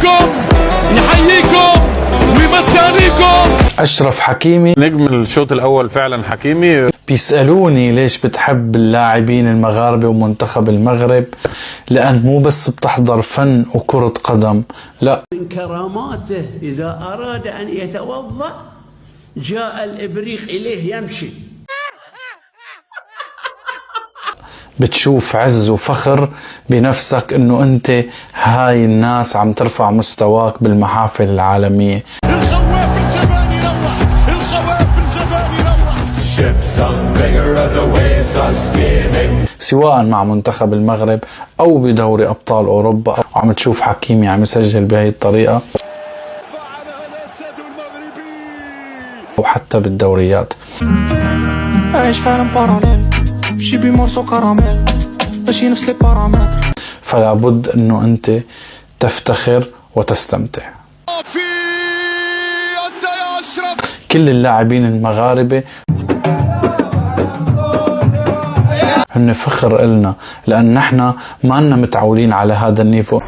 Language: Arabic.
يحييكم يحييكم ويمسي عليكم. أشرف حكيمي نجم الشوط الأول فعلا حكيمي. بيسألوني ليش بتحب اللاعبين المغاربة ومنتخب المغرب؟ لأن مو بس بتحضر فن وكرة قدم، لا، من كراماته إذا أراد أن يتوضأ جاء الإبريق إليه يمشي. بتشوف عز وفخر بنفسك انه انت هاي الناس عم ترفع مستواك بالمحافل العالمية. الخواف الزباني روح، الخواف الزباني روح. سواء مع منتخب المغرب او بدوري ابطال اوروبا، او عم تشوف حكيمي عم يسجل بهاي الطريقة، فعلها الأسد المغربي. او حتى بالدوريات. عايش في عالم باراليل شي بمورسو كراميل ماشي نفس لي بارامتر. فلا بد انه انت تفتخر وتستمتع. في أنت يا أشرف. كل اللاعبين المغاربة هن فخر إلنا، لأن نحن ما لنا متعودين على هذا النيفو.